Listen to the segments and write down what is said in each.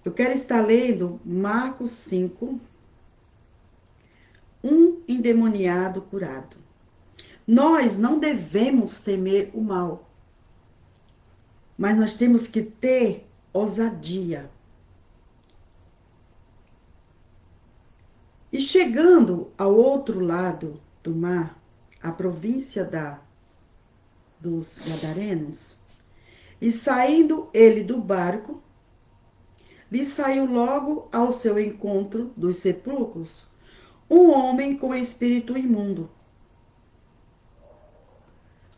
Eu quero estar lendo Marcos 5, um endemoniado curado. Nós não devemos temer o mal, mas nós temos que ter ousadia. E chegando ao outro lado do mar, a província dos Gadarenos, e saindo ele do barco, lhe saiu logo ao seu encontro dos sepulcros um homem com espírito imundo,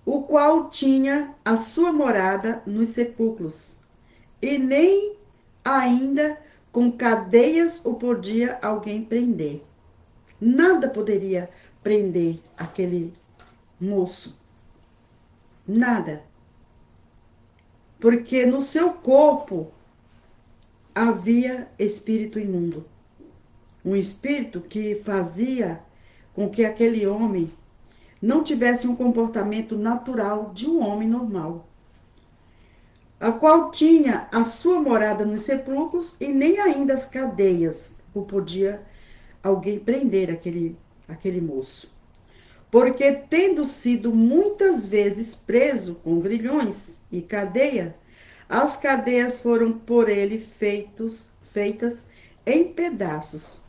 o qual tinha a sua morada nos sepulcros, e nem ainda com cadeias o podia alguém prender. Nada poderia prender aquele moço. Nada. Porque no seu corpo havia espírito imundo. Um espírito que fazia com que aquele homem não tivesse um comportamento natural de um homem normal, a qual tinha a sua morada nos sepulcros e nem ainda as cadeias o podia alguém prender aquele moço. Porque tendo sido muitas vezes preso com grilhões e cadeia, as cadeias foram por ele feitas em pedaços,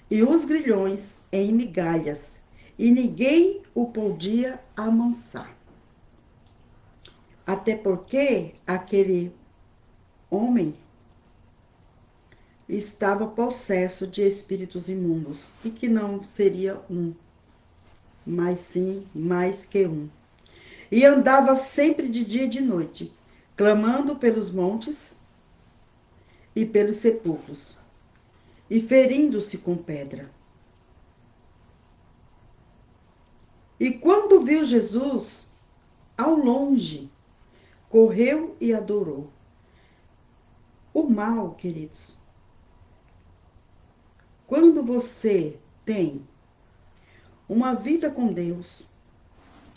e os grilhões em migalhas, e ninguém o podia amansar. Até porque aquele homem estava possesso de espíritos imundos, e que não seria um, mas sim mais que um. E andava sempre de dia e de noite, clamando pelos montes e pelos sepulcros, e ferindo-se com pedra. E quando viu Jesus ao longe, correu e adorou. O mal, queridos, quando você tem uma vida com Deus,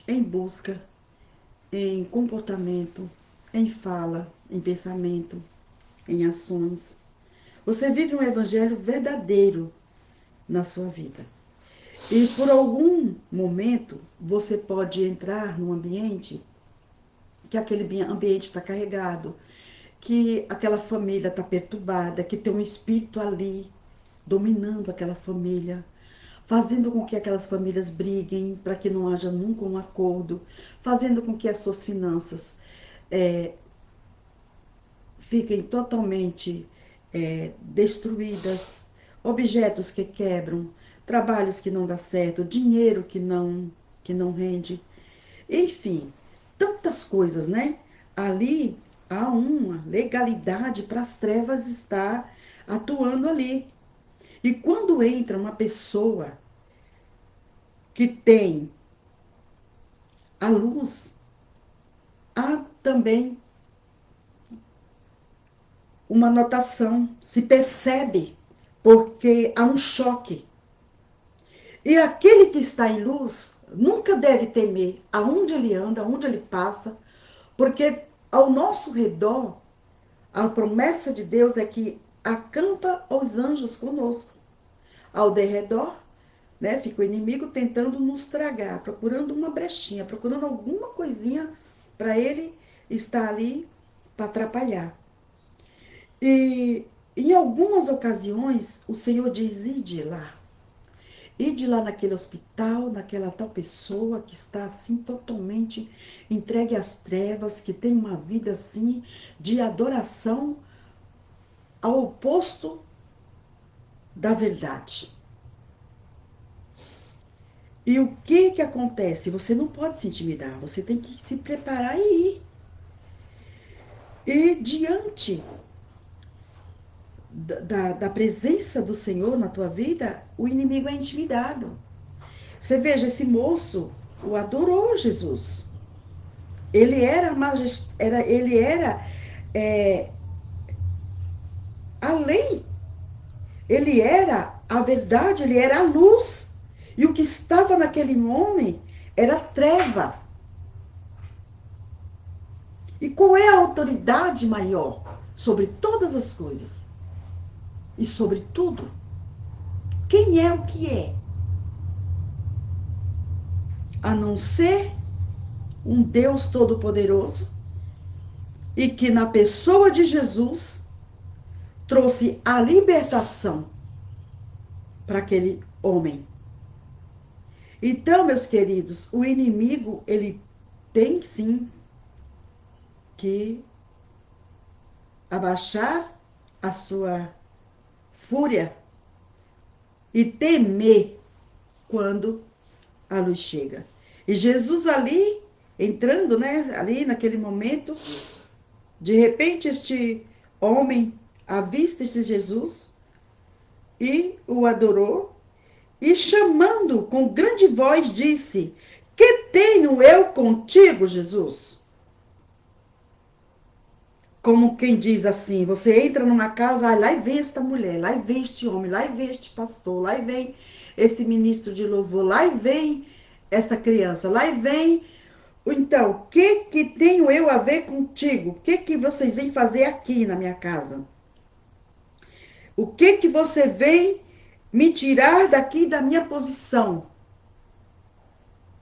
em busca, em comportamento, em fala, em pensamento, em ações, você vive um evangelho verdadeiro na sua vida. E por algum momento você pode entrar num ambiente que aquele ambiente está carregado, que aquela família está perturbada, que tem um espírito ali dominando aquela família, fazendo com que aquelas famílias briguem para que não haja nunca um acordo, fazendo com que as suas finanças fiquem totalmente destruídas, objetos que quebram, trabalhos que não dá certo, dinheiro que não rende, enfim, tantas coisas, né? Ali há uma legalidade para as trevas estar atuando ali. E quando entra uma pessoa que tem a luz, há também uma notação, se percebe, porque há um choque. E aquele que está em luz nunca deve temer aonde ele anda, aonde ele passa, porque ao nosso redor, a promessa de Deus é que acampa os anjos conosco. Ao derredor, né, fica o inimigo tentando nos tragar, procurando uma brechinha, procurando alguma coisinha para ele estar ali para atrapalhar. E em algumas ocasiões, o Senhor diz, ide lá naquele hospital, naquela tal pessoa que está assim totalmente entregue às trevas, que tem uma vida assim de adoração ao oposto da verdade. E o que acontece? Você não pode se intimidar, você tem que se preparar e ir. E diante da presença do Senhor na tua vida, o inimigo é intimidado. Você veja, esse moço o adorou Jesus. Ele era além. Ele era a verdade, ele era a luz. E o que estava naquele homem era treva. E qual é a autoridade maior sobre todas as coisas? e sobre tudo. Quem é o que é? A não ser um Deus todo-poderoso e que na pessoa de Jesus trouxe a libertação para aquele homem. Então, meus queridos, o inimigo, ele tem sim que abaixar a sua fúria e temer quando a luz chega. E Jesus ali, entrando, né, ali naquele momento, de repente este homem avista esse Jesus e o adorou e chamando com grande voz disse: que tenho eu contigo, Jesus? Como quem diz assim, você entra numa casa, lá e vem esta mulher, lá e vem este homem, lá e vem este pastor, lá e vem esse ministro de louvor, lá e vem esta criança, lá e vem. Então, o que tenho eu a ver contigo? O que vocês vêm fazer aqui na minha casa? O que você vem me tirar daqui da minha posição,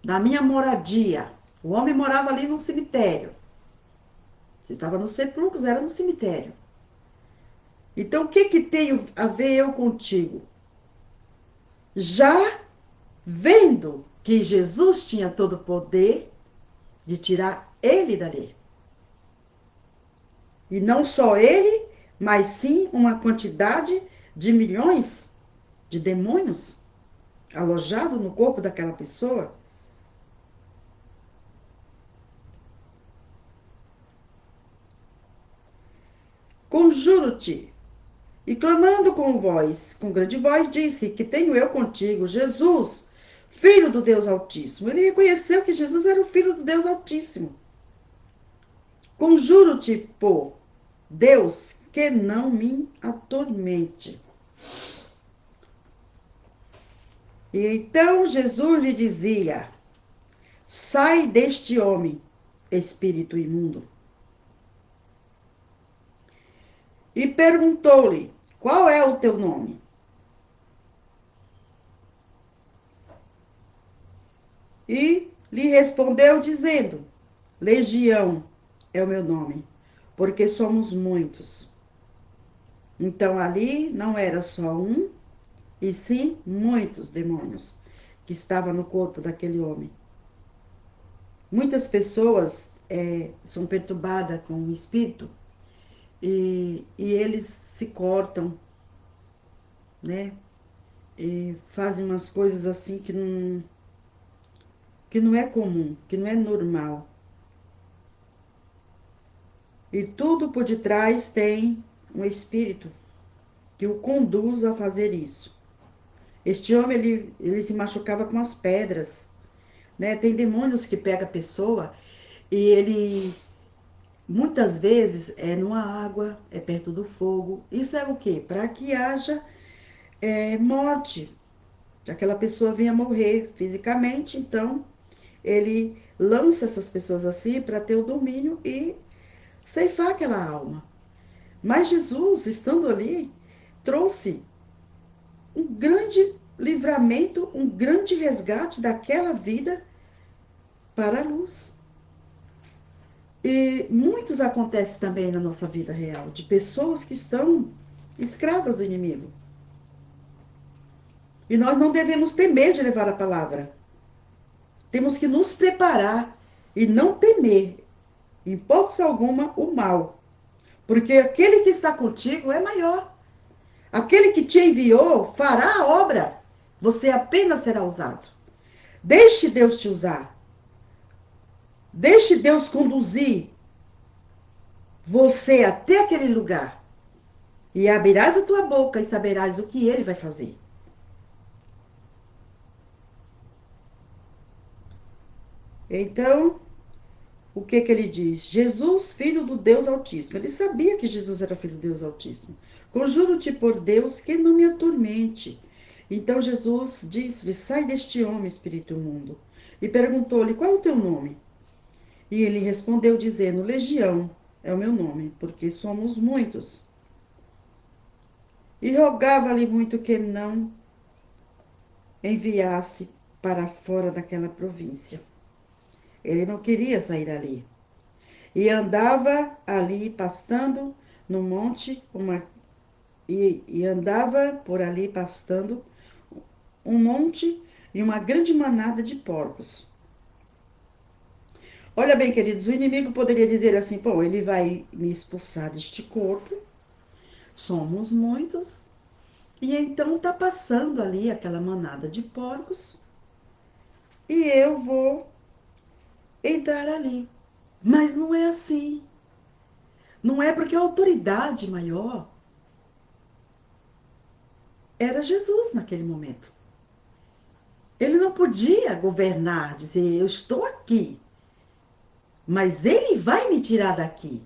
da minha moradia? O homem morava ali num cemitério. Se estava nos sepulcros, era no cemitério. Então, o que tenho a ver eu contigo? Já vendo que Jesus tinha todo o poder de tirar ele dali. E não só ele, mas sim uma quantidade de milhões de demônios alojados no corpo daquela pessoa. Conjuro-te. E clamando com grande voz, disse: que tenho eu contigo, Jesus, Filho do Deus Altíssimo. Ele reconheceu que Jesus era o Filho do Deus Altíssimo. Conjuro-te, por Deus, que não me atormente. E então Jesus lhe dizia: sai deste homem, espírito imundo. E perguntou-lhe: qual é o teu nome? E lhe respondeu dizendo: Legião é o meu nome, porque somos muitos. Então ali não era só um, e sim muitos demônios que estavam no corpo daquele homem. Muitas pessoas são perturbadas com o espírito e eles se cortam, né? E fazem umas coisas assim que não é comum, que não é normal. E tudo por detrás tem um espírito que o conduz a fazer isso. Este homem, ele se machucava com as pedras, né? Tem demônios que pegam a pessoa e ele, muitas vezes, é numa água, é perto do fogo. Isso é o quê? Para que haja morte. Aquela pessoa venha morrer fisicamente, então ele lança essas pessoas assim para ter o domínio e ceifar aquela alma. Mas Jesus, estando ali, trouxe um grande livramento, um grande resgate daquela vida para a luz. E muitos acontecem também na nossa vida real, de pessoas que estão escravas do inimigo. E nós não devemos temer de levar a palavra. Temos que nos preparar e não temer, em hipótese alguma, o mal. Porque aquele que está contigo é maior. Aquele que te enviou fará a obra. Você apenas será usado. Deixe Deus te usar. Deixe Deus conduzir você até aquele lugar. E abrirás a tua boca e saberás o que ele vai fazer. Então, o que ele diz? Jesus, filho do Deus Altíssimo. Ele sabia que Jesus era filho do Deus Altíssimo. Conjuro-te por Deus que não me atormente. Então Jesus disse-lhe: sai deste homem, espírito imundo. E perguntou-lhe: qual é o teu nome? E ele respondeu dizendo: Legião é o meu nome, porque somos muitos. e rogava-lhe muito que não enviasse para fora daquela província. Ele não queria sair ali. E andava ali pastando no monte, e andava por ali pastando um monte e uma grande manada de porcos. Olha bem, queridos, o inimigo poderia dizer assim: bom, ele vai me expulsar deste corpo, somos muitos, e então tá passando ali aquela manada de porcos, e eu vou entrar ali. Mas não é assim. Não é, porque a autoridade maior era Jesus naquele momento. Ele não podia governar, dizer, eu estou aqui, mas ele vai me tirar daqui.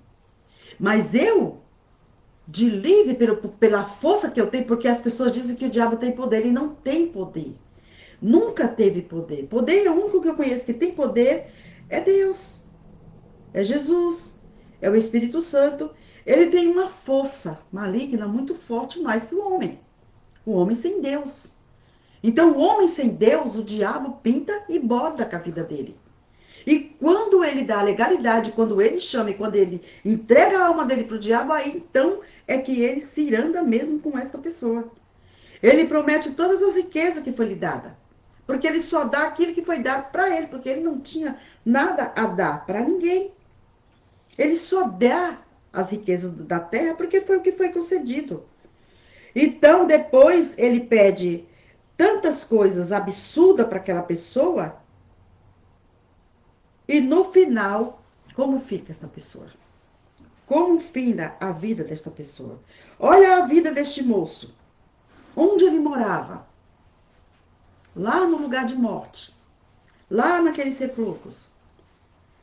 Mas eu, de livre pela força que eu tenho, porque as pessoas dizem que o diabo tem poder, ele não tem poder. Nunca teve poder. Poder é o único que eu conheço que tem poder, é Deus, é Jesus, é o Espírito Santo. Ele tem uma força maligna muito forte, mais que o homem. O homem sem Deus. Então, o homem sem Deus, o diabo pinta e borda com a vida dele. E quando ele dá a legalidade, quando ele chama e quando ele entrega a alma dele para o diabo, aí então é que ele se iranda mesmo com esta pessoa. Ele promete todas as riquezas que foi lhe dada. Porque ele só dá aquilo que foi dado para ele, porque ele não tinha nada a dar para ninguém. Ele só dá as riquezas da terra porque foi o que foi concedido. Então, depois ele pede tantas coisas absurdas para aquela pessoa, e no final, como fica esta pessoa? Como finda a vida desta pessoa? Olha a vida deste moço. Onde ele morava? Lá no lugar de morte. Lá naqueles sepulcros.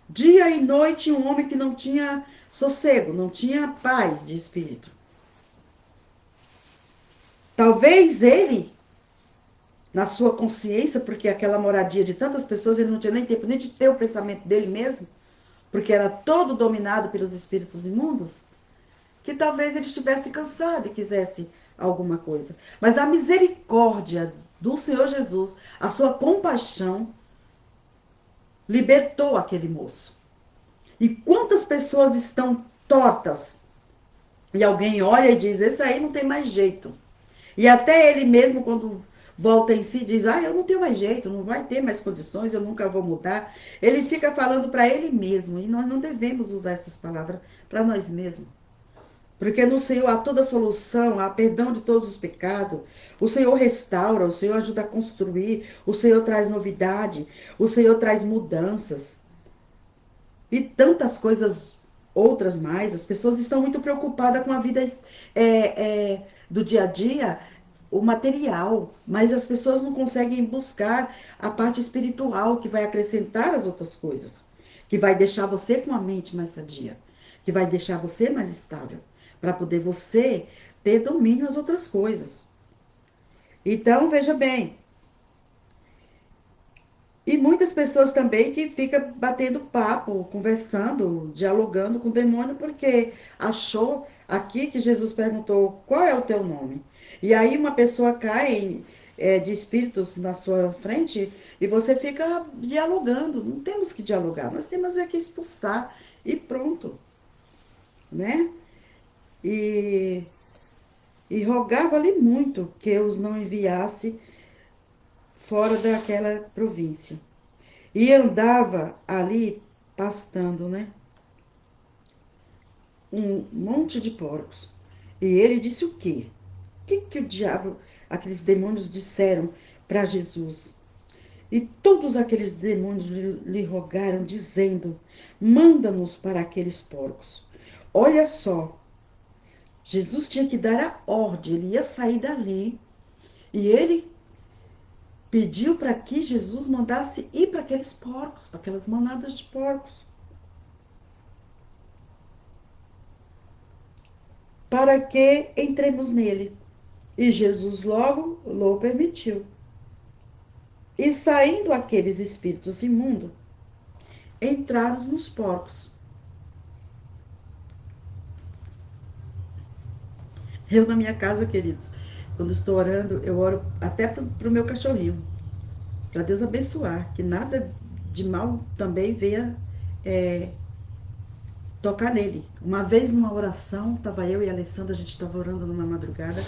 Dia e noite, um homem que não tinha sossego, não tinha paz de espírito. Talvez ele, na sua consciência, porque aquela moradia de tantas pessoas, ele não tinha nem tempo nem de ter o pensamento dele mesmo, porque era todo dominado pelos espíritos imundos, que talvez ele estivesse cansado e quisesse alguma coisa. Mas a misericórdia do Senhor Jesus, a sua compaixão, libertou aquele moço. E quantas pessoas estão tortas e alguém olha e diz, esse aí não tem mais jeito. E até ele mesmo, quando volta em si, diz, eu não tenho mais jeito, não vai ter mais condições, eu nunca vou mudar. Ele fica falando para ele mesmo, e nós não devemos usar essas palavras para nós mesmos. Porque no Senhor há toda solução, há perdão de todos os pecados. O Senhor restaura, o Senhor ajuda a construir, o Senhor traz novidade, o Senhor traz mudanças. E tantas coisas outras mais. As pessoas estão muito preocupadas com a vida do dia a dia, o material, mas as pessoas não conseguem buscar a parte espiritual que vai acrescentar as outras coisas, que vai deixar você com a mente mais sadia, que vai deixar você mais estável, para poder você ter domínio às outras coisas. Então, veja bem, e muitas pessoas também que ficam batendo papo, conversando, dialogando com o demônio, porque achou aqui que Jesus perguntou qual é o teu nome. E aí uma pessoa cai de espíritos na sua frente e você fica dialogando. Não temos que dialogar, nós temos é que expulsar e pronto, né? E, e rogava-lhe muito que os não enviasse fora daquela província. E andava ali pastando, né? Um monte de porcos. E ele disse o quê? O que o diabo, aqueles demônios disseram para Jesus? E todos aqueles demônios lhe rogaram, dizendo, manda-nos para aqueles porcos. Olha só, Jesus tinha que dar a ordem, ele ia sair dali. E ele pediu para que Jesus mandasse ir para aqueles porcos, para aquelas manadas de porcos. Para que entremos nele. E Jesus logo o permitiu. E saindo aqueles espíritos imundos, entraram nos porcos. Eu na minha casa, queridos, quando estou orando, eu oro até pro meu cachorrinho, para Deus abençoar, que nada de mal também venha é, tocar nele. Uma vez numa oração, estava eu e a Alessandra, a gente estava orando numa madrugada,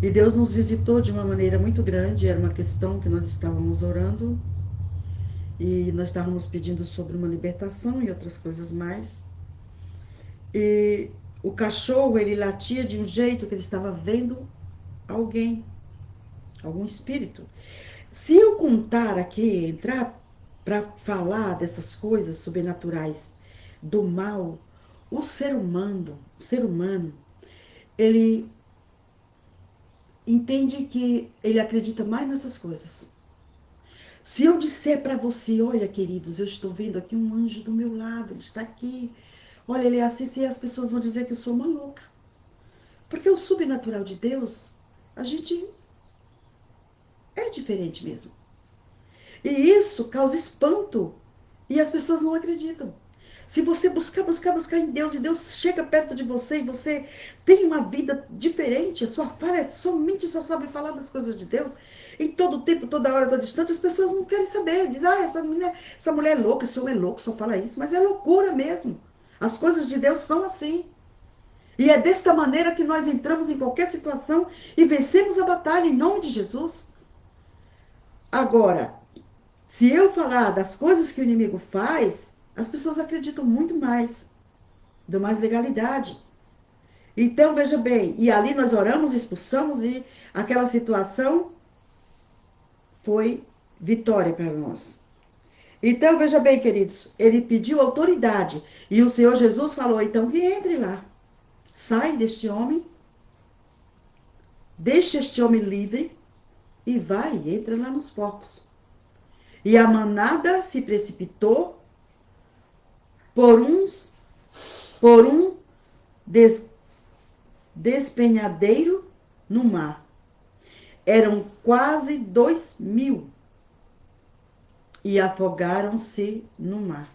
e Deus nos visitou de uma maneira muito grande. Era uma questão que nós estávamos orando, e nós estávamos pedindo sobre uma libertação e outras coisas mais. E o cachorro, ele latia de um jeito que ele estava vendo alguém, algum espírito. Se eu contar aqui, entrar para falar dessas coisas sobrenaturais, do mal, o ser humano, ele entende que ele acredita mais nessas coisas. Se eu disser para você, olha, queridos, eu estou vendo aqui um anjo do meu lado, ele está aqui, olha, ele é assim, e as pessoas vão dizer que eu sou uma louca. Porque o subnatural de Deus, a gente é diferente mesmo. E isso causa espanto. E as pessoas não acreditam. Se você buscar em Deus, e Deus chega perto de você, e você tem uma vida diferente, a sua fala, sua mente só sabe falar das coisas de Deus, em todo tempo, toda hora, todo instante, as pessoas não querem saber. Dizem, essa mulher é louca, esse homem é louco, só fala isso. Mas é loucura mesmo. As coisas de Deus são assim. E é desta maneira que nós entramos em qualquer situação e vencemos a batalha em nome de Jesus. Agora, se eu falar das coisas que o inimigo faz, as pessoas acreditam muito mais, dão mais legalidade. Então, veja bem, e ali nós oramos, expulsamos, e aquela situação foi vitória para nós. Então, veja bem, queridos, ele pediu autoridade, e o Senhor Jesus falou, então que entre lá. Sai deste homem, deixa este homem livre, e vai, entra lá nos porcos. E a manada se precipitou por um despenhadeiro no mar. Eram quase 2.000 e afogaram-se no mar.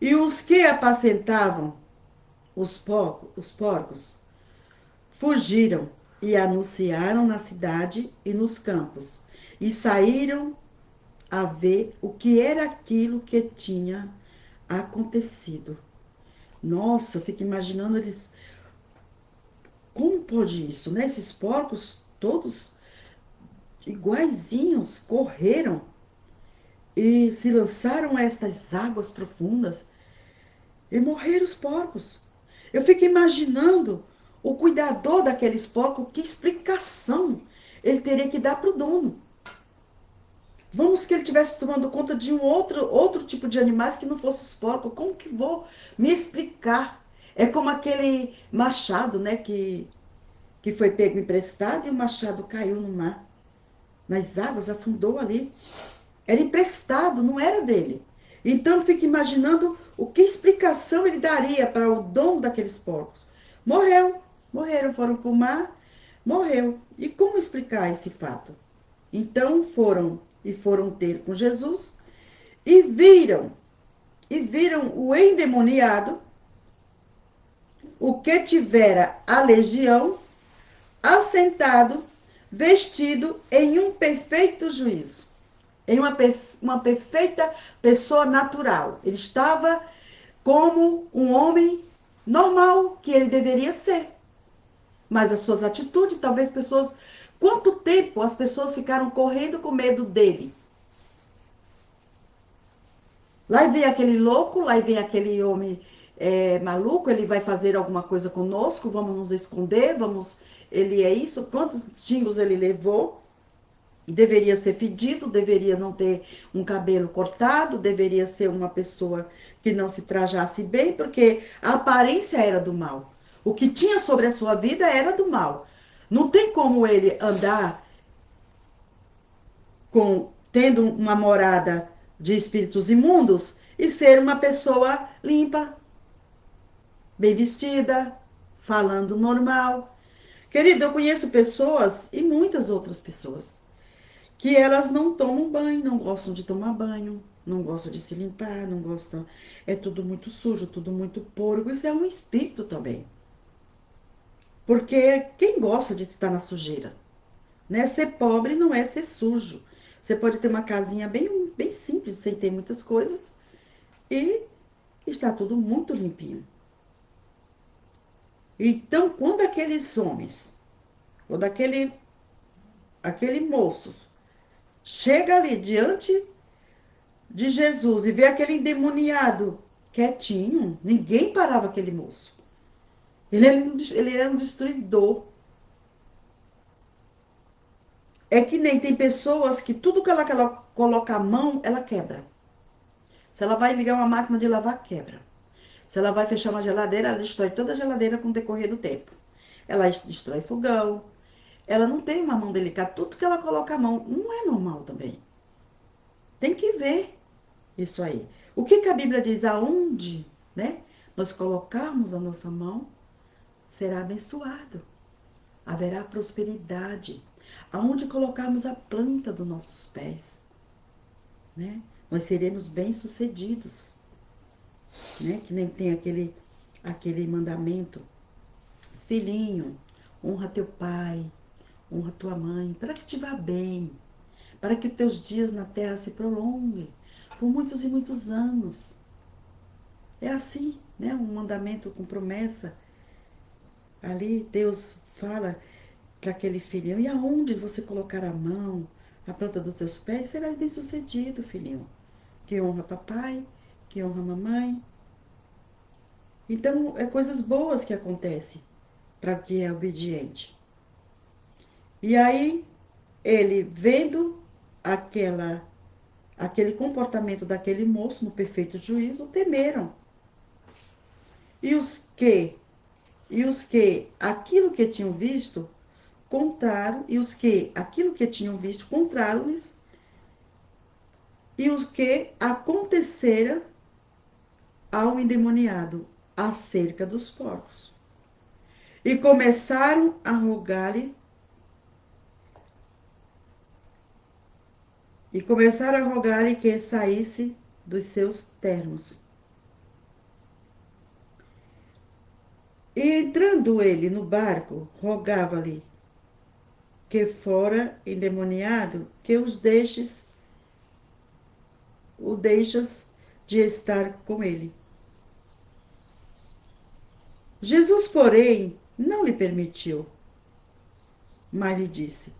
E os que apacentavam os porcos fugiram e anunciaram na cidade e nos campos, e saíram a ver o que era aquilo que tinha acontecido. Nossa, eu fico imaginando eles. Como pode isso, né? Esses porcos todos iguaizinhos correram e se lançaram a estas águas profundas e morreram os porcos. Eu fico imaginando o cuidador daqueles porcos, que explicação ele teria que dar para o dono. Vamos que ele estivesse tomando conta de um outro tipo de animais que não fosse os porcos. Como que vou me explicar? É como aquele machado, né, que foi pego emprestado, e o machado caiu no mar, nas águas, afundou ali. Era emprestado, não era dele. Então eu fico imaginando o que explicação ele daria para o dono daqueles porcos. Morreram, foram para o mar, morreu. E como explicar esse fato? Então foram ter com Jesus e viram o endemoniado, o que tivera a legião, assentado, vestido em um perfeito juízo, em uma perfeita pessoa natural. Ele estava como um homem normal que ele deveria ser. Mas as suas atitudes, talvez pessoas... Quanto tempo as pessoas ficaram correndo com medo dele? Lá vem aquele louco, lá vem aquele homem maluco, ele vai fazer alguma coisa conosco, vamos nos esconder, ele é isso. Quantos xingos ele levou? Deveria ser fedido, deveria não ter um cabelo cortado, deveria ser uma pessoa que não se trajasse bem, porque a aparência era do mal. O que tinha sobre a sua vida era do mal. Não tem como ele andar tendo uma morada de espíritos imundos e ser uma pessoa limpa, bem vestida, falando normal. Querido, eu conheço pessoas, e muitas outras pessoas, que elas não tomam banho, não gostam de tomar banho, não gostam de se limpar, não gostam... É tudo muito sujo, tudo muito porco. Isso é um espírito também. Porque quem gosta de estar na sujeira? Né? Ser pobre não é ser sujo. Você pode ter uma casinha bem simples, sem ter muitas coisas, e está tudo muito limpinho. Então, quando aqueles homens, quando aquele moço chega ali diante de Jesus e vê aquele endemoniado quietinho, ninguém parava aquele moço. Ele era um destruidor. É que nem tem pessoas que tudo que ela coloca a mão, ela quebra. Se ela vai ligar uma máquina de lavar, quebra. Se ela vai fechar uma geladeira, ela destrói toda a geladeira com o decorrer do tempo. Ela destrói fogão. Ela não tem uma mão delicada. Tudo que ela coloca a mão não é normal também. Tem que ver isso aí. O que, que a Bíblia diz? Aonde, né, nós colocarmos a nossa mão, será abençoado. Haverá prosperidade. Aonde colocarmos a planta dos nossos pés, né, nós seremos bem-sucedidos. Né? Que nem tem aquele mandamento. Filhinho, honra teu pai, honra tua mãe, para que te vá bem, para que teus dias na terra se prolonguem por muitos e muitos anos. É assim, né? Um mandamento com promessa. Ali Deus fala para aquele filhinho, e aonde você colocar a mão, a planta dos teus pés, serás bem sucedido, filhinho. Que honra papai, que honra mamãe. Então, é coisas boas que acontecem para quem é obediente. E aí, ele vendo aquele comportamento daquele moço no perfeito juízo, temeram. E os que aquilo que tinham visto contaram, e os que aquilo que tinham visto contaram-lhes, e os que acontecera ao endemoniado acerca dos porcos. E começaram a rogar-lhe que saísse dos seus termos. E entrando ele no barco, rogava-lhe que fora endemoniado, que o deixas de estar com ele. Jesus, porém, não lhe permitiu, mas lhe disse: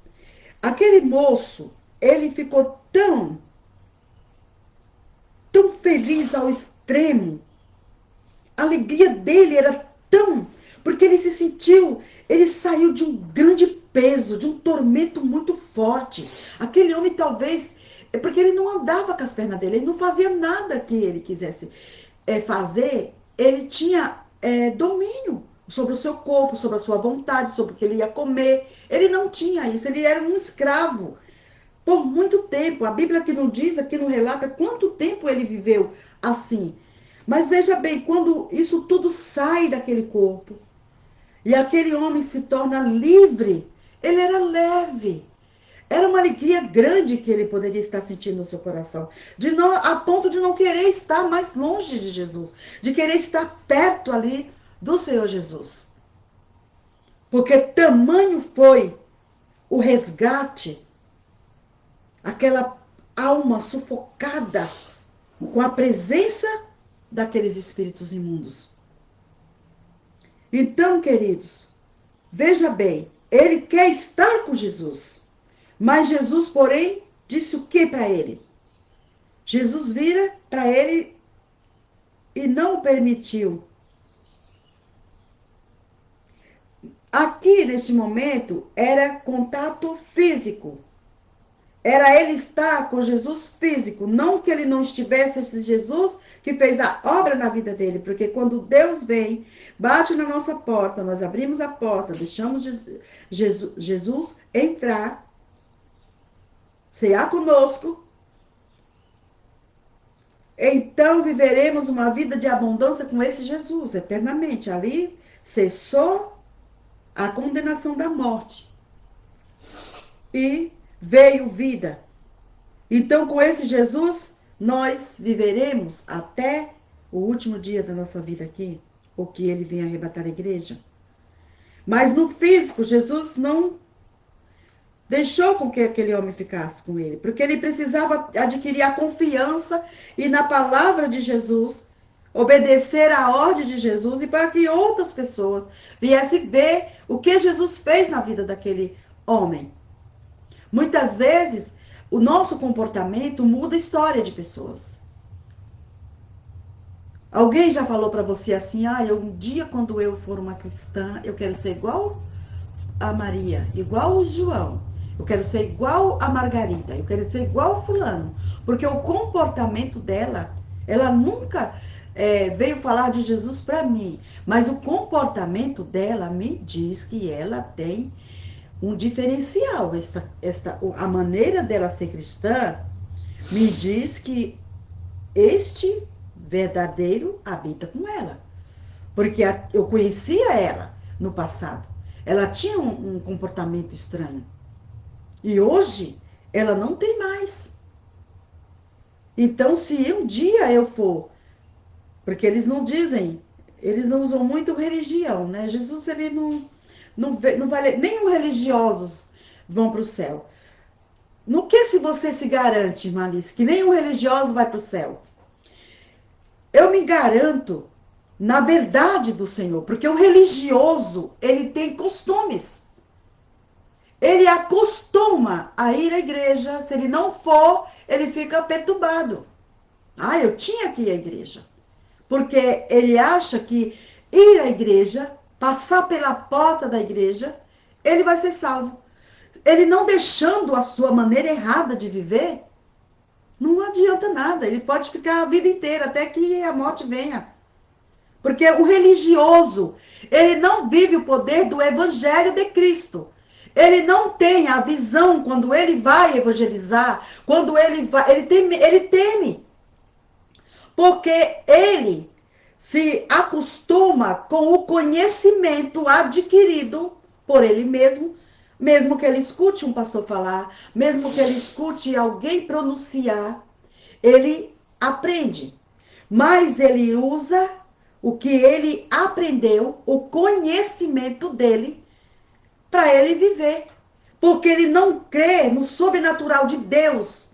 aquele moço, ele ficou tão feliz ao extremo. A alegria dele era tão, porque ele saiu de um grande peso, de um tormento muito forte. Aquele homem talvez, é porque ele não andava com as pernas dele, ele não fazia nada que ele quisesse fazer, ele tinha domínio sobre o seu corpo, sobre a sua vontade, sobre o que ele ia comer. Ele não tinha isso, ele era um escravo por muito tempo. A Bíblia aqui não diz, aqui não relata quanto tempo ele viveu assim. Mas veja bem, quando isso tudo sai daquele corpo e aquele homem se torna livre, ele era leve. Era uma alegria grande que ele poderia estar sentindo no seu coração, a ponto de não querer estar mais longe de Jesus, de querer estar perto ali do Senhor Jesus. Porque tamanho foi o resgate, aquela alma sufocada com a presença daqueles espíritos imundos. Então, queridos, veja bem, ele quer estar com Jesus. Mas Jesus, porém, disse o que para ele? Jesus vira para ele e não o permitiu. Aqui, neste momento, era contato físico. Era ele estar com Jesus físico. Não que ele não estivesse, esse Jesus que fez a obra na vida dele. Porque quando Deus vem, bate na nossa porta, nós abrimos a porta, deixamos Jesus entrar, cear conosco, então viveremos uma vida de abundância com esse Jesus, eternamente. Ali cessou a condenação da morte e veio vida. Então, com esse Jesus, nós viveremos até o último dia da nossa vida aqui, ou que ele venha arrebatar a igreja. Mas no físico, Jesus não deixou com que aquele homem ficasse com ele, porque ele precisava adquirir a confiança e na palavra de Jesus, obedecer à ordem de Jesus e para que outras pessoas viessem ver o que Jesus fez na vida daquele homem. Muitas vezes, o nosso comportamento muda a história de pessoas. Alguém já falou para você assim, um dia quando eu for uma cristã, eu quero ser igual a Maria, igual o João. Eu quero ser igual a Margarida, eu quero ser igual a fulano. Porque o comportamento dela, ela nunca veio falar de Jesus para mim. Mas o comportamento dela me diz que ela tem um diferencial. A maneira dela ser cristã me diz que este verdadeiro habita com ela. Porque eu conhecia ela no passado. Ela tinha um comportamento estranho. E hoje, ela não tem mais. Então, se um dia eu for... Porque eles não dizem... Eles não usam muito religião, né? Jesus, ele não vai... Nem os religiosos vão para o céu. No que se você se garante, Malice, que nenhum religioso vai para o céu? Eu me garanto na verdade do Senhor, porque o religioso, ele tem costumes. Ele acostuma a ir à igreja, se ele não for, ele fica perturbado. Eu tinha que ir à igreja. Porque ele acha que ir à igreja, passar pela porta da igreja, ele vai ser salvo. Ele não deixando a sua maneira errada de viver, não adianta nada. Ele pode ficar a vida inteira, até que a morte venha. Porque o religioso, ele não vive o poder do evangelho de Cristo. Ele não tem a visão quando ele vai evangelizar, quando ele vai, ele teme. Porque ele se acostuma com o conhecimento adquirido por ele mesmo, mesmo que ele escute um pastor falar, mesmo que ele escute alguém pronunciar, ele aprende. Mas ele usa o que ele aprendeu, o conhecimento dele, para ele viver. Porque ele não crê no sobrenatural de Deus.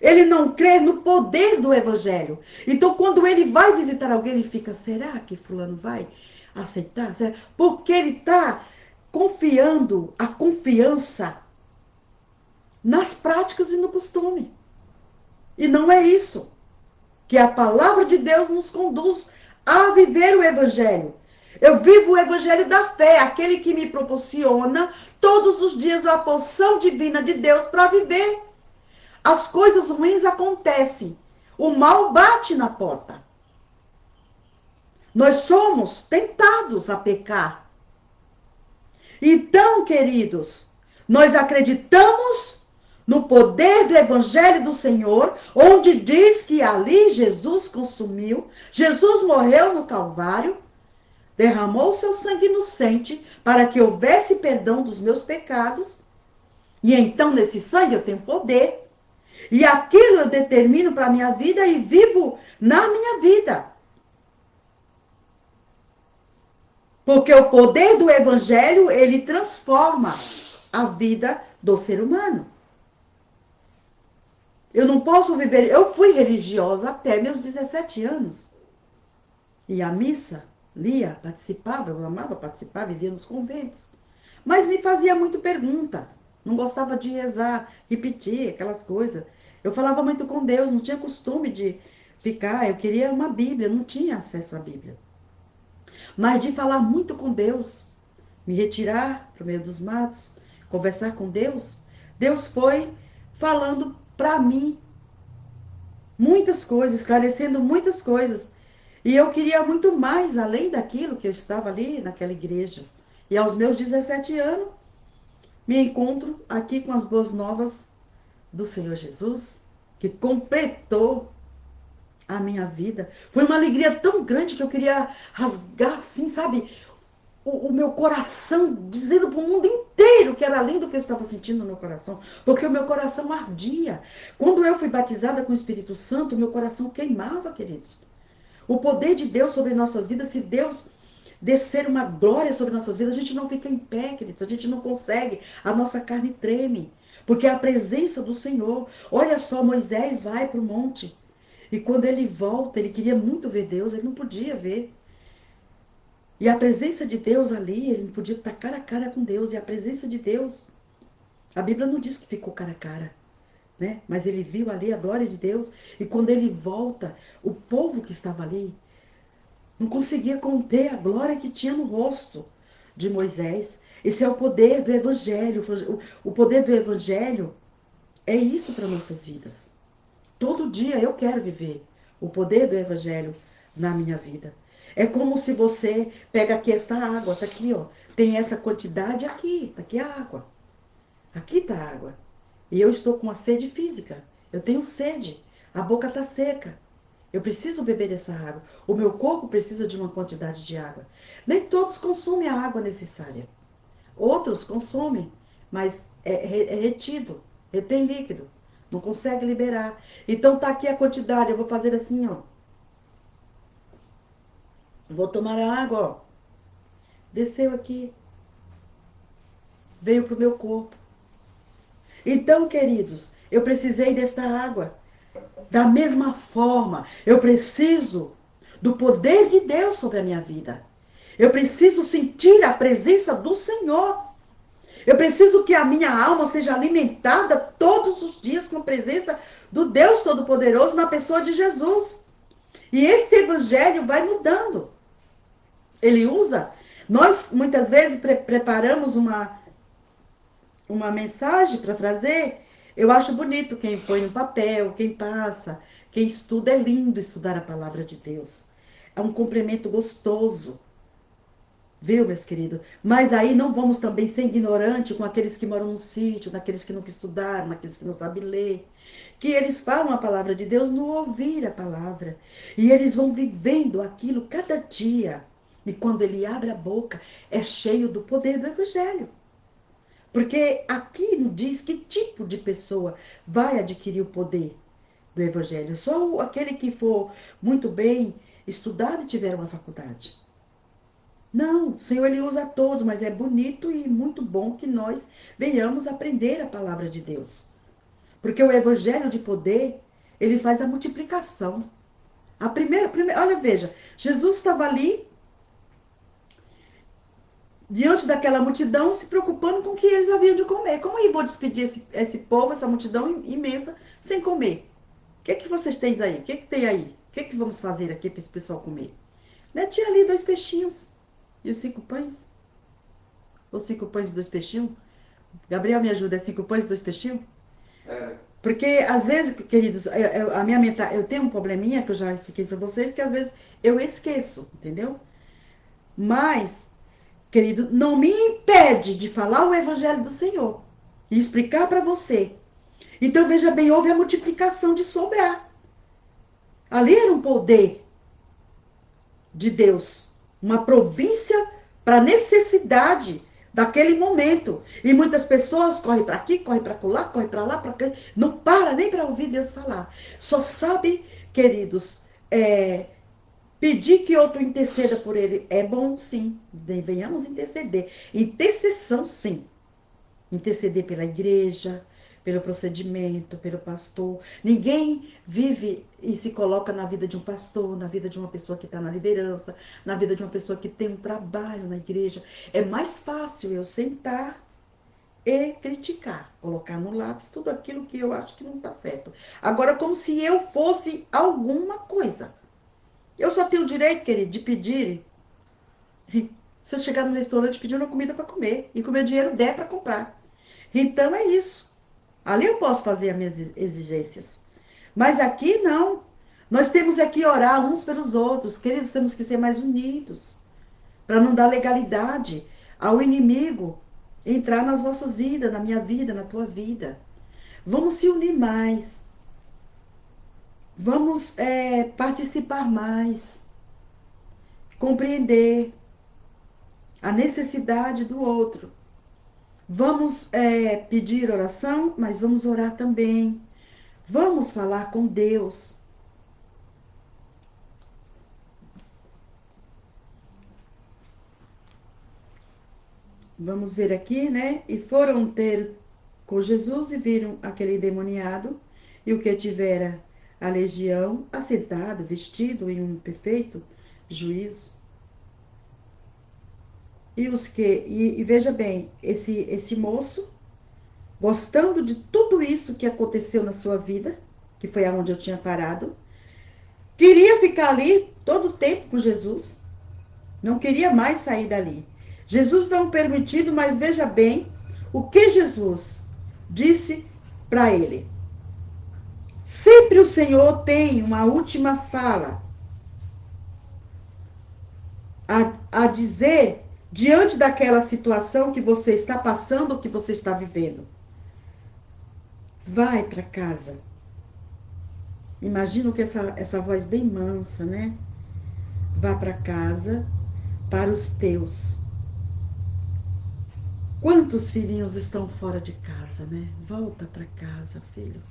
Ele não crê no poder do evangelho. Então, quando ele vai visitar alguém, ele fica, será que fulano vai aceitar? Será? Porque ele está confiando a confiança nas práticas e no costume. E não é isso. Que a palavra de Deus nos conduz a viver o evangelho. Eu vivo o evangelho da fé, aquele que me proporciona todos os dias a porção divina de Deus para viver. As coisas ruins acontecem. O mal bate na porta. Nós somos tentados a pecar. Então, queridos, nós acreditamos no poder do evangelho do Senhor, onde diz que ali Jesus consumiu, Jesus morreu no Calvário, derramou seu sangue inocente para que houvesse perdão dos meus pecados. E então, nesse sangue eu tenho poder. E aquilo eu determino para a minha vida e vivo na minha vida. Porque o poder do evangelho, ele transforma a vida do ser humano. Eu não posso viver... Eu fui religiosa até meus 17 anos. E a missa, lia, participava, eu amava participar, vivia nos conventos. Mas me fazia muito pergunta. Não gostava de rezar, repetir aquelas coisas. Eu falava muito com Deus, não tinha costume de ficar. Eu queria uma Bíblia, não tinha acesso à Bíblia. Mas de falar muito com Deus, me retirar para o meio dos matos, conversar com Deus, Deus foi falando para mim muitas coisas, esclarecendo muitas coisas. E eu queria muito mais, além daquilo que eu estava ali naquela igreja. E aos meus 17 anos, me encontro aqui com as boas novas do Senhor Jesus, que completou a minha vida. Foi uma alegria tão grande que eu queria rasgar, assim, sabe, o meu coração, dizendo para o mundo inteiro que era além do que eu estava sentindo no meu coração, porque o meu coração ardia. Quando eu fui batizada com o Espírito Santo, o meu coração queimava, queridos. O poder de Deus sobre nossas vidas, se Deus descer uma glória sobre nossas vidas, a gente não fica em pé, queridos, a gente não consegue, a nossa carne treme, porque é a presença do Senhor. Olha só, Moisés vai para o monte, e quando ele volta, ele queria muito ver Deus, ele não podia ver. E a presença de Deus ali, ele não podia estar cara a cara com Deus, e a presença de Deus, a Bíblia não diz que ficou cara a cara, né? Mas ele viu ali a glória de Deus, e quando ele volta, o povo que estava ali não conseguia conter a glória que tinha no rosto de Moisés. Esse é o poder do Evangelho. O poder do Evangelho é isso para nossas vidas. Todo dia eu quero viver o poder do Evangelho na minha vida. É como se você pega aqui esta água, tá aqui, ó. Tem essa quantidade aqui, tá aqui a água. Aqui tá a água. E eu estou com uma sede física. Eu tenho sede. A boca tá seca. Eu preciso beber dessa água. O meu corpo precisa de uma quantidade de água. Nem todos consomem a água necessária. Outros consomem, mas é retido, retém líquido. Não consegue liberar. Então tá aqui a quantidade. Eu vou fazer assim, ó. Vou tomar a água, ó. Desceu aqui. Veio pro meu corpo. Então, queridos, eu precisei desta água. Da mesma forma, eu preciso do poder de Deus sobre a minha vida. Eu preciso sentir a presença do Senhor. Eu preciso que a minha alma seja alimentada todos os dias com a presença do Deus Todo-Poderoso na pessoa de Jesus. E este evangelho vai mudando. Ele usa. Nós, muitas vezes, preparamos uma mensagem para trazer. Eu acho bonito quem põe no papel, quem passa, quem estuda. É lindo estudar a palavra de Deus. É um complemento gostoso. Viu, meus queridos? Mas aí não vamos também ser ignorantes com aqueles que moram no sítio, naqueles que nunca estudaram, naqueles que não sabem ler. Que eles falam a palavra de Deus no ouvir a palavra. E eles vão vivendo aquilo cada dia. E quando ele abre a boca, é cheio do poder do Evangelho. Porque aqui não diz que tipo de pessoa vai adquirir o poder do Evangelho. Só aquele que for muito bem estudado e tiver uma faculdade. Não, o Senhor ele usa a todos, mas é bonito e muito bom que nós venhamos aprender a palavra de Deus. Porque o evangelho de poder, ele faz a multiplicação. Olha, veja, Jesus estava ali, diante daquela multidão, se preocupando com o que eles haviam de comer. Como eu vou despedir esse povo, essa multidão imensa, sem comer? O que vocês têm aí? O que tem aí? O que vamos fazer aqui para esse pessoal comer? Né? Tinha ali 2 peixinhos e os 5 pães. Ou 5 pães e 2 peixinhos. Gabriel, me ajuda, é 5 pães e 2 peixinhos? É. Porque, às vezes, queridos, a minha eu tenho um probleminha, que eu já expliquei para vocês, que às vezes eu esqueço, entendeu? Mas, querido, não me impede de falar o evangelho do Senhor e explicar para você. Então, veja bem, houve a multiplicação de sobrar. Ali era um poder de Deus, uma província para necessidade daquele momento. E muitas pessoas correm para aqui, correm para lá, correm para lá, para cá, não para nem para ouvir Deus falar. Só sabe, queridos, pedir que outro interceda por ele. É bom, sim. Venhamos interceder. Intercessão, sim. Interceder pela igreja, pelo procedimento, pelo pastor. Ninguém vive e se coloca na vida de um pastor, na vida de uma pessoa que está na liderança, na vida de uma pessoa que tem um trabalho na igreja. É mais fácil eu sentar e criticar, colocar no lápis tudo aquilo que eu acho que não está certo. Agora, como se eu fosse alguma coisa. Eu só tenho o direito, querido, de pedir. Se eu chegar no restaurante e pedir uma comida para comer e com o meu dinheiro der para comprar. Então é isso. Ali eu posso fazer as minhas exigências. Mas aqui não. Nós temos aqui orar uns pelos outros. Queridos, temos que ser mais unidos. Para não dar legalidade ao inimigo entrar nas vossas vidas, na minha vida, na tua vida. Vamos se unir mais. Vamos participar mais. Compreender a necessidade do outro. Vamos pedir oração, mas vamos orar também. Vamos falar com Deus. vamos ver aqui, né? E foram ter com Jesus e viram aquele endemoniado e o que tivera a legião assentado, vestido em um perfeito juízo. E veja bem, esse moço, gostando de tudo isso que aconteceu na sua vida, que foi aonde eu tinha parado, queria ficar ali todo o tempo com Jesus, não queria mais sair dali. Jesus não permitido, mas veja bem o que Jesus disse para ele. Sempre o Senhor tem uma última fala a dizer diante daquela situação que você está passando, que você está vivendo. Vai para casa. Imagino que essa voz bem mansa, né? Vá para casa, para os teus. Quantos filhinhos estão fora de casa, né? Volta para casa, filho.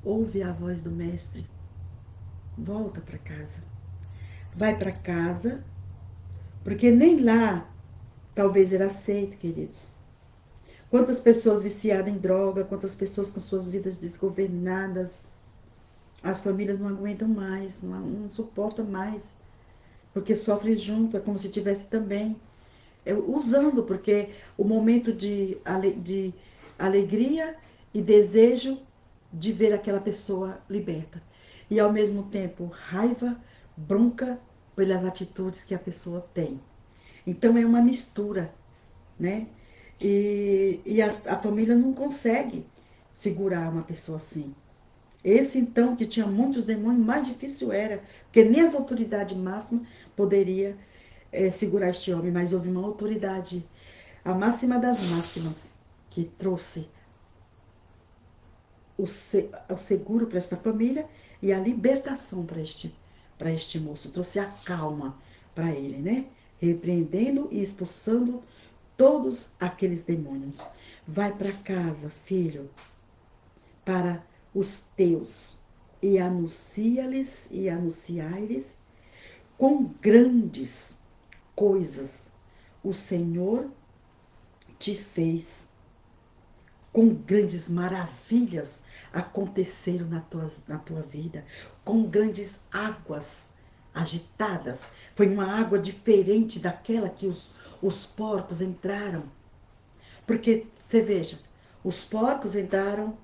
Ouve a voz do mestre. Volta para casa. Vai para casa, porque nem lá talvez ele aceite, queridos. Quantas pessoas viciadas em droga, quantas pessoas com suas vidas desgovernadas. As famílias não aguentam mais, não suportam mais, porque sofrem junto, é como se tivesse também usando, porque o momento de alegria e desejo de ver aquela pessoa liberta. E ao mesmo tempo, raiva, bronca pelas atitudes que a pessoa tem. Então é uma mistura, né? E a família não consegue segurar uma pessoa assim. Esse então, que tinha muitos demônios, mais difícil era, porque nem as autoridades máximas poderia segurar este homem, mas houve uma autoridade, a máxima das máximas, que trouxe o seguro para esta família e a libertação para este moço, trouxe a calma para ele, né? Repreendendo e expulsando todos aqueles demônios. Vai para casa, filho, para os teus, e anuncia-lhes e anunciai-lhes com grandes coisas o Senhor te fez, com grandes maravilhas aconteceram na tua vida, com grandes águas agitadas. Foi uma água diferente daquela que os porcos entraram. Porque, você veja, os porcos entraram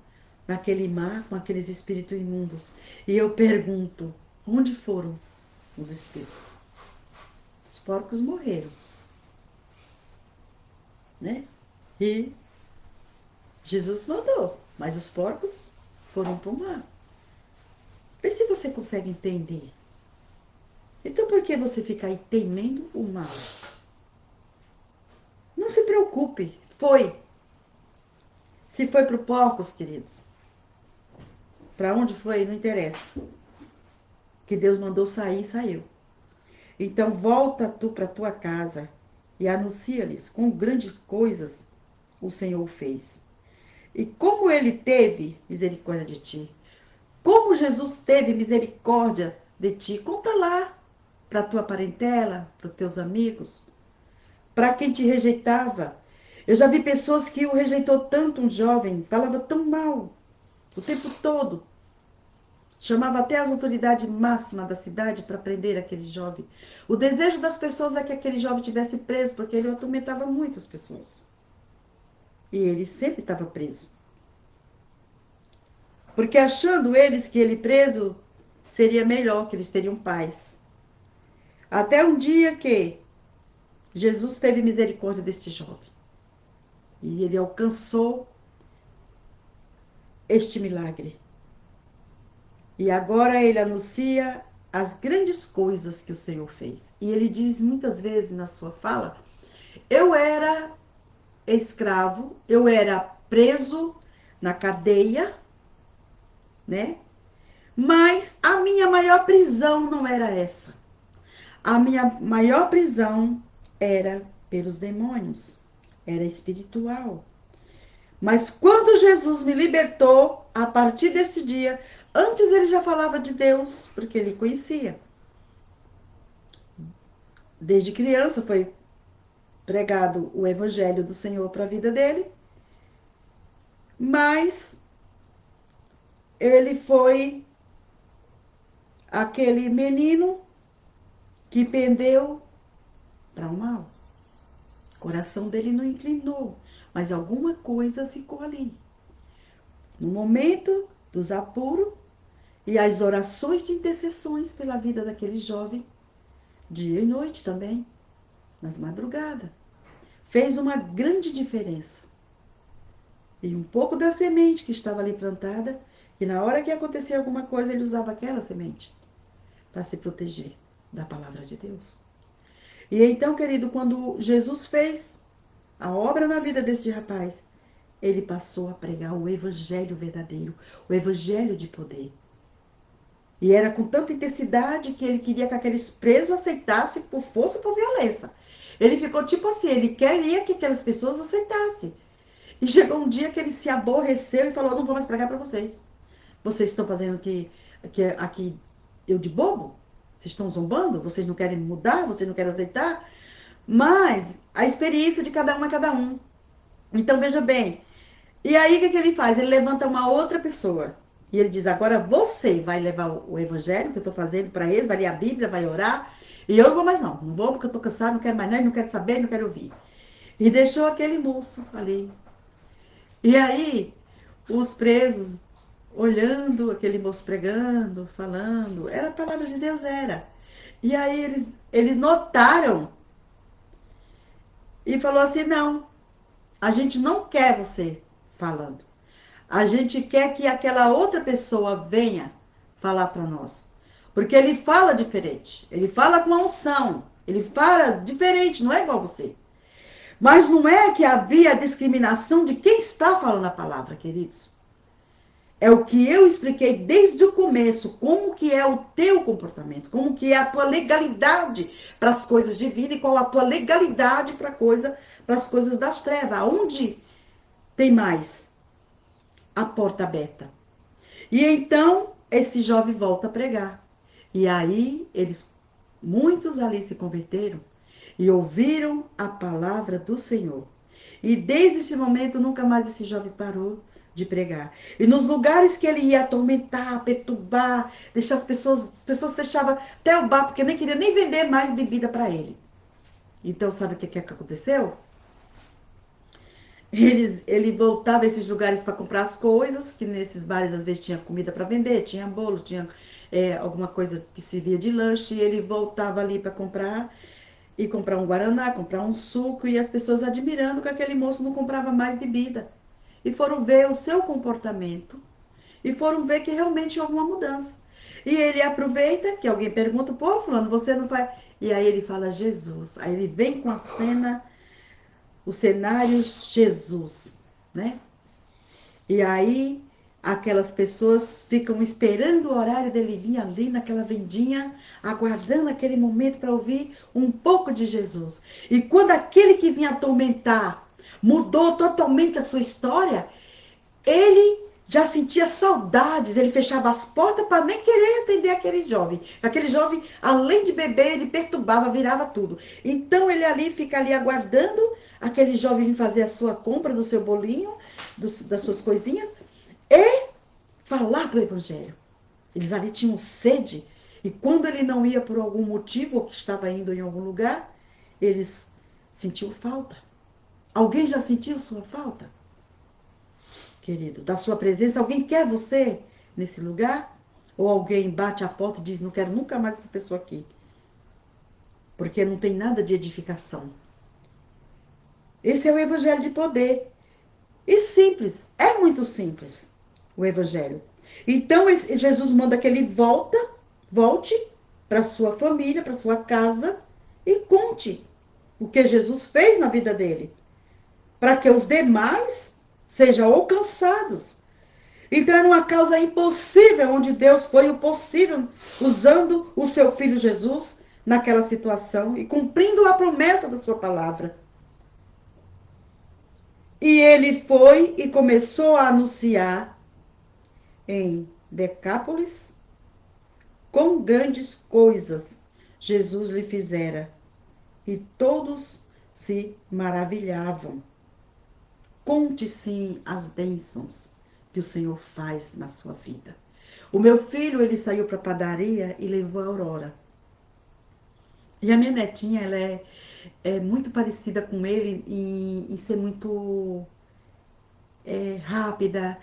naquele mar com aqueles espíritos imundos. E eu pergunto, onde foram os espíritos? Os porcos morreram, né? E Jesus mandou, mas os porcos foram para o mar. Vê se você consegue entender. Então por que você fica aí temendo o mal? Não se preocupe, foi. Se foi para o porcos, queridos, para onde foi, não interessa. Que Deus mandou sair, saiu. Então volta tu para tua casa e anuncia-lhes com grandes coisas o Senhor fez. E como ele teve misericórdia de ti, como Jesus teve misericórdia de ti, conta lá para tua parentela, para os teus amigos, para quem te rejeitava. Eu já vi pessoas que o rejeitou tanto, um jovem, falava tão mal o tempo todo. Chamava até as autoridades máximas da cidade para prender aquele jovem. O desejo das pessoas é que aquele jovem tivesse preso, porque ele atormentava muito as pessoas. E ele sempre estava preso. Porque achando eles que ele preso seria melhor, que eles teriam paz. Até um dia que Jesus teve misericórdia deste jovem. E ele alcançou este milagre. E agora ele anuncia as grandes coisas que o Senhor fez. E ele diz muitas vezes na sua fala, eu era escravo, eu era preso na cadeia, né? Mas a minha maior prisão não era essa. A minha maior prisão era pelos demônios, era espiritual. Mas quando Jesus me libertou, a partir desse dia, antes ele já falava de Deus, porque ele conhecia. Desde criança foi pregado o evangelho do Senhor para a vida dele, mas ele foi aquele menino que pendeu para o mal. O coração dele não inclinou, mas alguma coisa ficou ali. No momento dos apuros e as orações de intercessões pela vida daquele jovem, dia e noite também, nas madrugadas, fez uma grande diferença. E um pouco da semente que estava ali plantada, e na hora que acontecia alguma coisa, ele usava aquela semente para se proteger da palavra de Deus. E então, querido, quando Jesus fez a obra na vida desse rapaz, ele passou a pregar o evangelho verdadeiro, o evangelho de poder. E era com tanta intensidade que ele queria que aqueles presos aceitassem por força ou por violência. Ele ficou tipo assim, ele queria que aquelas pessoas aceitassem. E chegou um dia que ele se aborreceu e falou, não vou mais pregar para vocês. Vocês estão fazendo aqui eu de bobo? Vocês estão zombando? Vocês não querem mudar? Vocês não querem aceitar? Mas a experiência de cada um é cada um. Então veja bem. E aí o que ele faz? Ele levanta uma outra pessoa. E ele diz, agora você vai levar o evangelho que eu estou fazendo para eles, vai ler a Bíblia, vai orar. E eu não vou mais não. Não vou porque eu estou cansado, não quero mais nada, não quero saber, não quero ouvir. E deixou aquele moço ali. E aí os presos olhando aquele moço pregando, falando. Era a palavra de Deus, era. E aí eles notaram e falou assim, não, a gente não quer você falando. A gente quer que aquela outra pessoa venha falar para nós. Porque ele fala diferente. Ele fala com a unção. Ele fala diferente, não é igual você. Mas não é que havia discriminação de quem está falando a palavra, queridos. É o que eu expliquei desde o começo, como que é o teu comportamento, como que é a tua legalidade para as coisas divinas e qual a tua legalidade para as coisas das trevas. Onde tem mais a porta aberta. E então esse jovem volta a pregar. E aí muitos ali se converteram e ouviram a palavra do Senhor. E desde esse momento nunca mais esse jovem parou de pregar. E nos lugares que ele ia atormentar, perturbar, deixar as pessoas fechavam até o bar, porque nem queria nem vender mais bebida para ele. Então sabe o que aconteceu? Ele voltava a esses lugares para comprar as coisas, que nesses bares às vezes tinha comida para vender, tinha bolo, tinha alguma coisa que servia de lanche, e ele voltava ali para comprar, e comprar um guaraná, comprar um suco, e as pessoas admirando que aquele moço não comprava mais bebida. E foram ver o seu comportamento, e foram ver que realmente houve uma mudança. E ele aproveita, que alguém pergunta, pô, fulano, você não faz... E aí ele fala, Jesus. Aí ele vem com a cena, o cenário Jesus, né? E aí aquelas pessoas ficam esperando o horário dele vir ali naquela vendinha, aguardando aquele momento para ouvir um pouco de Jesus. E quando aquele que vinha atormentar mudou totalmente a sua história, ele já sentia saudades, ele fechava as portas para nem querer atender aquele jovem. Aquele jovem, além de beber, ele perturbava, virava tudo. Então ele ali fica ali aguardando aquele jovem vir fazer a sua compra do seu bolinho, das suas coisinhas, e falar do evangelho. Eles ali tinham sede, e quando ele não ia por algum motivo, ou que estava indo em algum lugar, eles sentiam falta. Alguém já sentiu sua falta? Querido, da sua presença, alguém quer você nesse lugar? Ou alguém bate a porta e diz, não quero nunca mais essa pessoa aqui? Porque não tem nada de edificação. Esse é o evangelho de poder. E simples, é muito simples o evangelho. Então Jesus manda que ele volte para sua família, para sua casa e conte o que Jesus fez na vida dele, para que os demais sejam alcançados. Então era uma causa impossível, onde Deus foi o possível, usando o seu filho Jesus naquela situação e cumprindo a promessa da sua palavra. E ele foi e começou a anunciar em Decápolis quão grandes coisas Jesus lhe fizera. E todos se maravilhavam. Conte sim as bênçãos que o Senhor faz na sua vida. O meu filho, ele saiu para a padaria e levou a Aurora. E a minha netinha, ela é muito parecida com ele em ser muito rápida.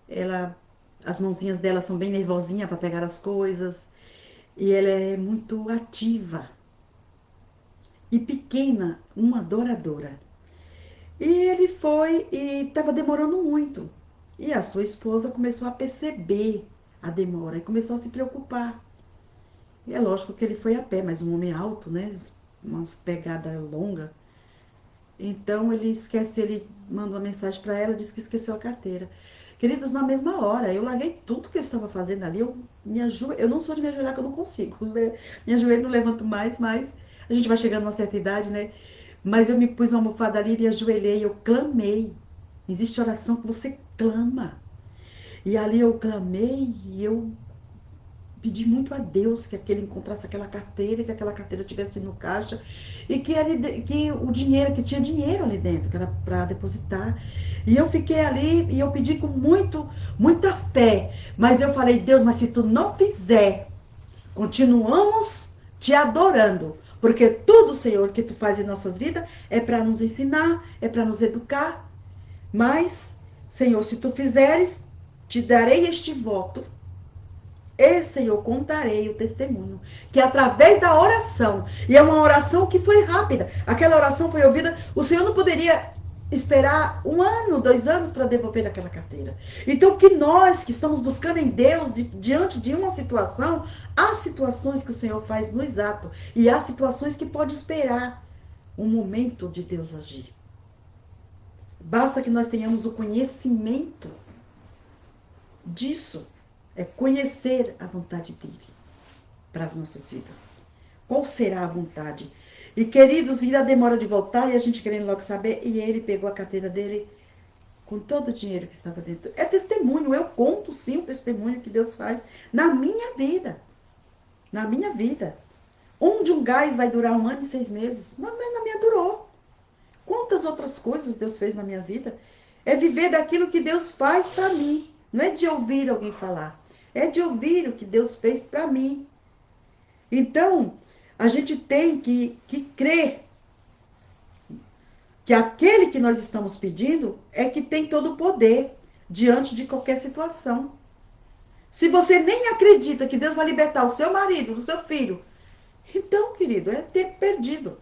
Ela, as mãozinhas dela são bem nervosinhas para pegar as coisas. E ela é muito ativa. E pequena, uma adoradora. E ele foi e estava demorando muito. E a sua esposa começou a perceber a demora e começou a se preocupar. E é lógico que ele foi a pé, mas um homem alto, né? Umas pegadas longas. Então ele manda uma mensagem para ela, disse que esqueceu a carteira. Queridos, na mesma hora, eu larguei tudo que eu estava fazendo ali. Eu não sou de me ajoelhar, que eu não consigo. Né? Me ajoelho, não levanto mais, mas a gente vai chegando a uma certa idade, né? Mas eu me pus uma almofada ali e ajoelhei, eu clamei. Existe oração que você clama. E ali eu clamei e eu pedi muito a Deus que aquele encontrasse aquela carteira, que aquela carteira estivesse no caixa e que o dinheiro, que tinha dinheiro ali dentro, que era para depositar. E eu fiquei ali e eu pedi com muita fé. Mas eu falei, Deus, mas se tu não fizer, continuamos te adorando. Porque tudo, Senhor, que tu faz em nossas vidas é para nos ensinar, é para nos educar. Mas, Senhor, se tu fizeres, te darei este voto. E, Senhor, contarei o testemunho. Que através da oração, e é uma oração que foi rápida, aquela oração foi ouvida, o Senhor não poderia esperar 1 ano, 2 anos para devolver aquela carteira. Então, que nós que estamos buscando em Deus, diante de uma situação, há situações que o Senhor faz no exato, e há situações que pode esperar um momento de Deus agir. Basta que nós tenhamos o conhecimento disso. É conhecer a vontade dele para as nossas vidas. Qual será a vontade? E queridos, ainda demora de voltar e a gente querendo logo saber. E ele pegou a carteira dele com todo o dinheiro que estava dentro. É testemunho, eu conto sim o testemunho que Deus faz na minha vida. Na minha vida. Onde um gás vai durar 1 ano e 6 meses, mas na minha durou. Quantas outras coisas Deus fez na minha vida? É viver daquilo que Deus faz para mim. Não é de ouvir alguém falar. É de ouvir o que Deus fez para mim. Então, a gente tem que crer que aquele que nós estamos pedindo é que tem todo o poder diante de qualquer situação. Se você nem acredita que Deus vai libertar o seu marido, o seu filho, então, querido, é tempo perdido.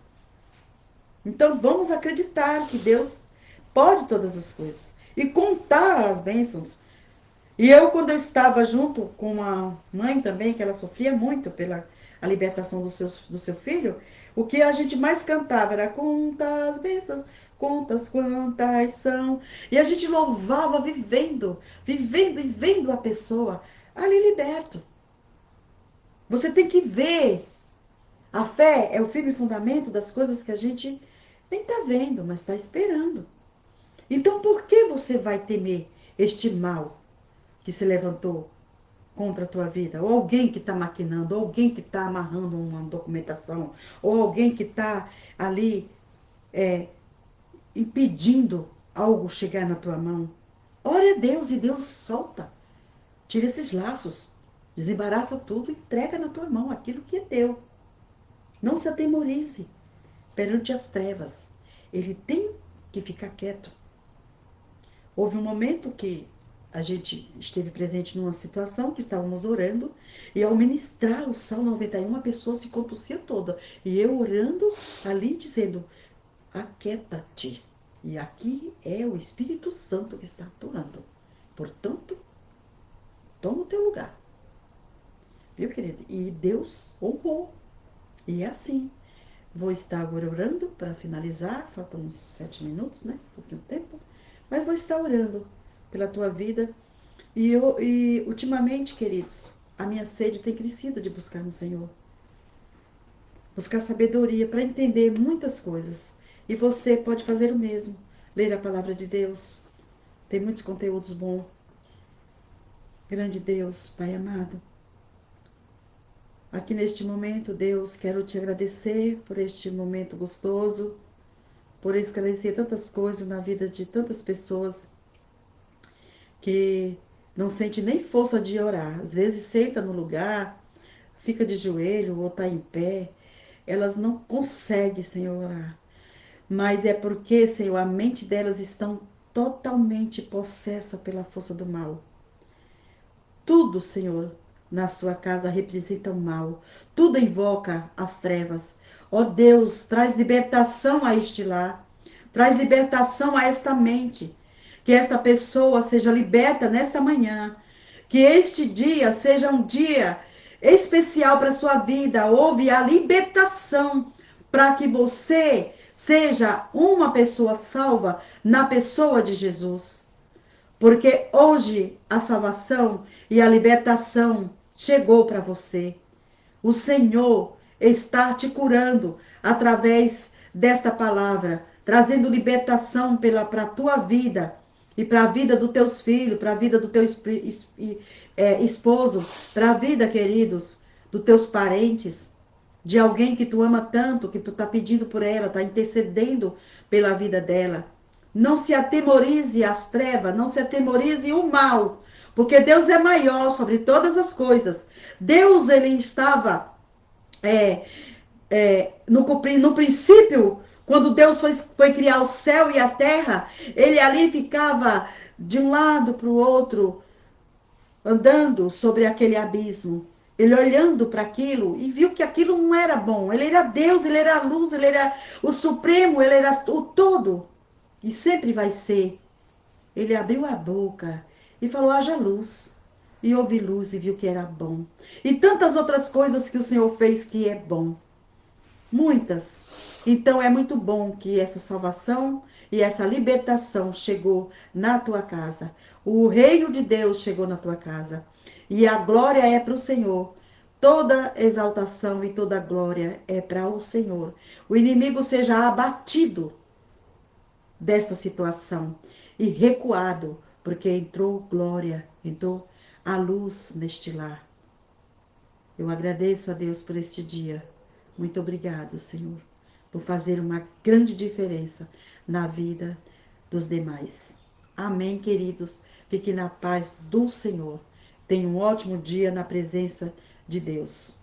Então, vamos acreditar que Deus pode todas as coisas e contar as bênçãos. E eu, quando eu estava junto com uma mãe também, que ela sofria muito pela a libertação do seu filho, o que a gente mais cantava era conta as bênçãos, contas quantas são. E a gente louvava vivendo e vendo a pessoa ali liberto. Você tem que ver. A fé é o firme fundamento das coisas que a gente nem está vendo, mas está esperando. Então, por que você vai temer este mal que se levantou contra a tua vida? Ou alguém que está maquinando, ou alguém que está amarrando uma documentação, ou alguém que está ali impedindo algo chegar na tua mão. Ore a Deus e Deus solta. Tira esses laços, desembaraça tudo e entrega na tua mão aquilo que é teu. Não se atemorize perante as trevas. Ele tem que ficar quieto. Houve um momento que a gente esteve presente numa situação que estávamos orando e ao ministrar o Salmo 91 a pessoa se contorcia toda. E eu orando ali dizendo, aquieta-te. E aqui é o Espírito Santo que está atuando. Portanto, toma o teu lugar. Viu, querido? E Deus honrou. E é assim. Vou estar agora orando para finalizar. Faltam uns 7 minutos, né? Um pouquinho tempo. Mas vou estar orando pela tua vida. E ultimamente, queridos, a minha sede tem crescido de buscar no Senhor. Buscar sabedoria para entender muitas coisas. E você pode fazer o mesmo. Ler a palavra de Deus. Tem muitos conteúdos bons. Grande Deus, Pai amado. Aqui neste momento, Deus, quero te agradecer por este momento gostoso. por esclarecer tantas coisas na vida de tantas pessoas que não sente nem força de orar. Às vezes senta no lugar, fica de joelho ou está em pé, elas não conseguem, Senhor, orar. Mas é porque, Senhor, a mente delas estão totalmente possessa pela força do mal. Tudo, Senhor, na sua casa representa o mal. Tudo invoca as trevas. Ó Deus, traz libertação a este lar. Traz libertação a esta mente. Que esta pessoa seja liberta nesta manhã. Que este dia seja um dia especial para a sua vida. Houve a libertação para que você seja uma pessoa salva na pessoa de Jesus. Porque hoje a salvação e a libertação chegou para você. O Senhor está te curando através desta palavra, trazendo libertação para a tua vida e para a vida dos teus filhos, para a vida do teu esposo, para a vida, queridos, dos teus parentes, de alguém que tu ama tanto, que tu está pedindo por ela, está intercedendo pela vida dela. Não se atemorize as trevas, não se atemorize o mal, porque Deus é maior sobre todas as coisas. Deus, ele estava no princípio, quando Deus foi criar o céu e a terra, ele ali ficava de um lado para o outro, andando sobre aquele abismo. Ele olhando para aquilo e viu que aquilo não era bom. Ele era Deus, ele era a luz, ele era o supremo, ele era o todo. E sempre vai ser. Ele abriu a boca e falou: haja luz. E houve luz e viu que era bom. E tantas outras coisas que o Senhor fez que é bom. Muitas. Então é muito bom que essa salvação e essa libertação chegou na tua casa. O reino de Deus chegou na tua casa. E a glória é para o Senhor. Toda exaltação e toda glória é para o Senhor. O inimigo seja abatido dessa situação e recuado, porque entrou glória, entrou a luz neste lar. Eu agradeço a Deus por este dia. Muito obrigado, Senhor, por fazer uma grande diferença na vida dos demais. Amém, queridos. Fique na paz do Senhor. Tenha um ótimo dia na presença de Deus.